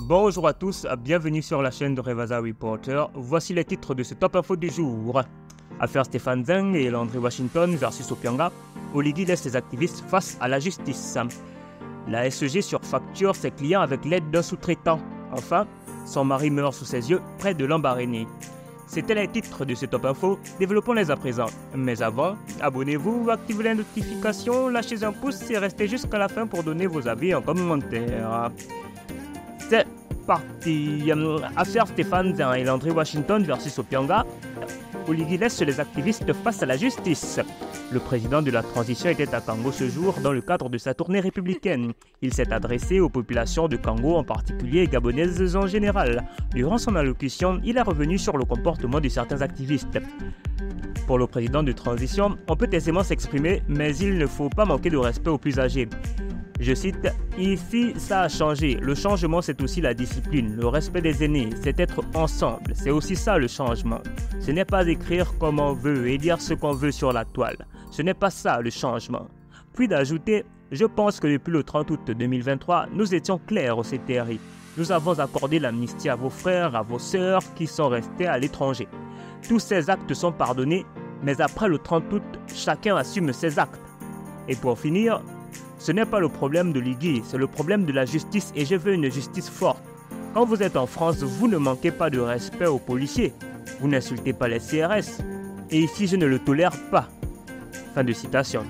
Bonjour à tous, bienvenue sur la chaîne de Revaza Reporter. Voici les titres de ce top info du jour. Affaire Stéphane Zeng et Landry Washington versus Opianga. Oligui laisse ses activistes face à la justice. La SEG surfacture ses clients avec l'aide d'un sous-traitant. Enfin, son mari meurt sous ses yeux près de Lambaréné. C'était les titres de ce top info, développons-les à présent. Mais avant, abonnez-vous, activez les notifications, lâchez un pouce et restez jusqu'à la fin pour donner vos avis en commentaire. C'est parti. Affaire Stéphane Zeng et Landry Washington versus Opianga. Oligui laisse les activistes face à la justice. Le président de la transition était à Kango ce jour dans le cadre de sa tournée républicaine. Il s'est adressé aux populations de Kango en particulier et gabonaises en général. Durant son allocution, il est revenu sur le comportement de certains activistes. Pour le président de transition, on peut aisément s'exprimer, mais il ne faut pas manquer de respect aux plus âgés. Je cite, « Ici, ça a changé. Le changement, c'est aussi la discipline, le respect des aînés, c'est être ensemble. C'est aussi ça le changement. Ce n'est pas écrire comme on veut et dire ce qu'on veut sur la toile. Ce n'est pas ça le changement. » Puis d'ajouter, « Je pense que depuis le 30 août 2023, nous étions clairs au CTRI. Nous avons accordé l'amnistie à vos frères, à vos sœurs qui sont restés à l'étranger. Tous ces actes sont pardonnés, mais après le 30 août, chacun assume ses actes. Et pour finir, ce n'est pas le problème de Oligui, c'est le problème de la justice et je veux une justice forte. Quand vous êtes en France, vous ne manquez pas de respect aux policiers. Vous n'insultez pas les CRS. Et ici, je ne le tolère pas. » Fin de citation.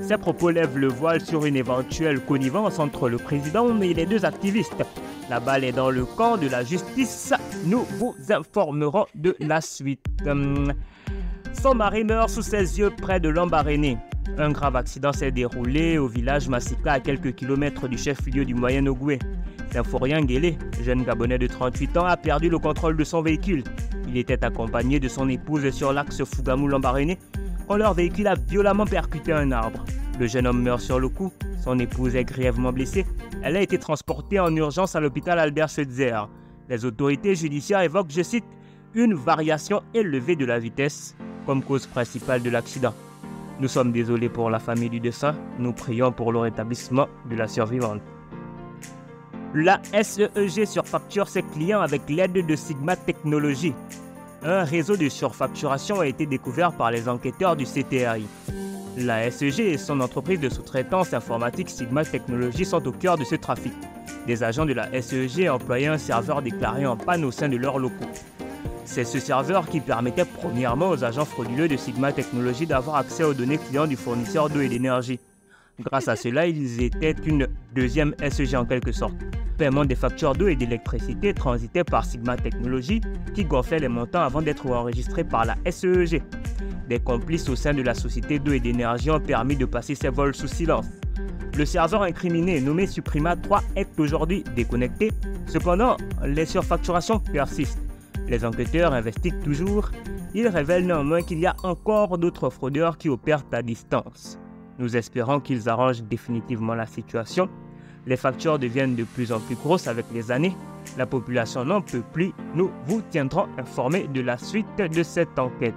Ces propos lèvent le voile sur une éventuelle connivence entre le président et les deux activistes. La balle est dans le camp de la justice. Nous vous informerons de la suite. Son mari meurt sous ses yeux près de Lambaréné. Un grave accident s'est déroulé au village Massika à quelques kilomètres du chef-lieu du Moyen-Ogooué. Symphorien Guélé, jeune Gabonais de 38 ans, a perdu le contrôle de son véhicule. Il était accompagné de son épouse sur l'axe Fougamou-Lambaréné quand leur véhicule a violemment percuté un arbre. Le jeune homme meurt sur le coup, son épouse est grièvement blessée. Elle a été transportée en urgence à l'hôpital Albert Schweitzer. Les autorités judiciaires évoquent, je cite, « une variation élevée de la vitesse » comme cause principale de l'accident. Nous sommes désolés pour la famille du défunt, nous prions pour le rétablissement de la survivante. La SEG surfacture ses clients avec l'aide de Sigma Technologies. Un réseau de surfacturation a été découvert par les enquêteurs du CTRI. La SEG et son entreprise de sous-traitance informatique Sigma Technologies sont au cœur de ce trafic. Des agents de la SEG employaient un serveur déclaré en panne au sein de leurs locaux. C'est ce serveur qui permettait premièrement aux agents frauduleux de Sigma Technologies d'avoir accès aux données clients du fournisseur d'eau et d'énergie. Grâce à cela, ils étaient une deuxième SEG en quelque sorte. Le paiement des factures d'eau et d'électricité transitait par Sigma Technologies qui gonflait les montants avant d'être enregistrés par la SEG. Des complices au sein de la société d'eau et d'énergie ont permis de passer ces vols sous silence. Le serveur incriminé nommé Suprema 3 est aujourd'hui déconnecté. Cependant, les surfacturations persistent. Les enquêteurs investiguent toujours. Ils révèlent néanmoins qu'il y a encore d'autres fraudeurs qui opèrent à distance. Nous espérons qu'ils arrangent définitivement la situation. Les factures deviennent de plus en plus grosses avec les années. La population n'en peut plus. Nous vous tiendrons informés de la suite de cette enquête.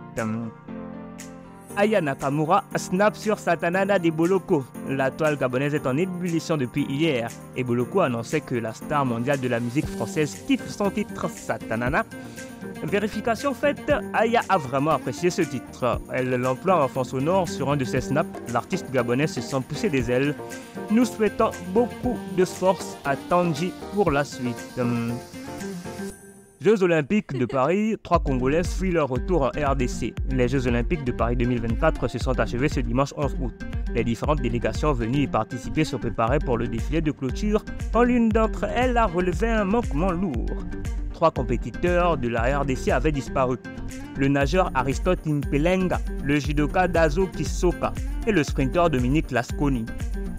Aya Nakamura snap sur Satanana de Boloko. La toile gabonaise est en ébullition depuis hier et Boloko annonçait que la star mondiale de la musique française kiffe son titre Satanana. Vérification faite, Aya a vraiment apprécié ce titre. Elle l'emploie en fond sonore sur un de ses snaps. L'artiste gabonais se sent pousser des ailes. Nous souhaitons beaucoup de force à Tanji pour la suite. Jeux Olympiques de Paris, 3 Congolais fuient leur retour en RDC. Les Jeux Olympiques de Paris 2024 se sont achevés ce dimanche 11 août. Les différentes délégations venues y participer se préparaient pour le défilé de clôture quand l'une d'entre elles a relevé un manquement lourd. 3 compétiteurs de la RDC avaient disparu. Le nageur Aristote Impelenga, le judoka Dazo Kisoka et le sprinteur Dominique Lasconi.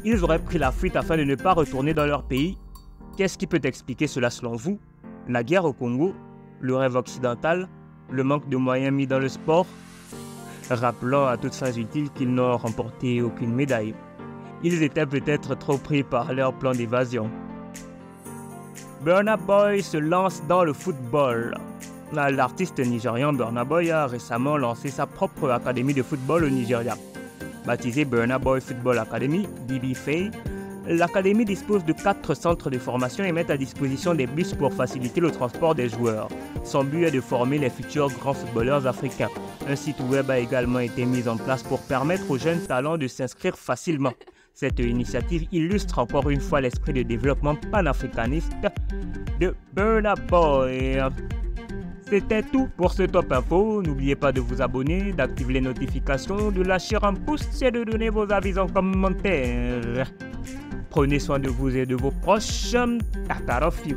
Ils auraient pris la fuite afin de ne pas retourner dans leur pays. Qu'est-ce qui peut expliquer cela selon vous ? La guerre au Congo, le rêve occidental, le manque de moyens mis dans le sport. Rappelons à toutes fins utiles qu'ils n'ont remporté aucune médaille. Ils étaient peut-être trop pris par leur plan d'évasion. Burna Boy se lance dans le football. L'artiste nigérian Burna Boy a récemment lancé sa propre académie de football au Nigeria. Baptisée Burna Boy Football Academy, BBFA, L'académie dispose de 4 centres de formation et met à disposition des bus pour faciliter le transport des joueurs. Son but est de former les futurs grands footballeurs africains. Un site web a également été mis en place pour permettre aux jeunes talents de s'inscrire facilement. Cette initiative illustre encore une fois l'esprit de développement panafricaniste de Burna Boy. C'était tout pour ce Top Info. N'oubliez pas de vous abonner, d'activer les notifications, de lâcher un pouce et de donner vos avis en commentaire. Prenez soin de vous et de vos proches. Tata of you.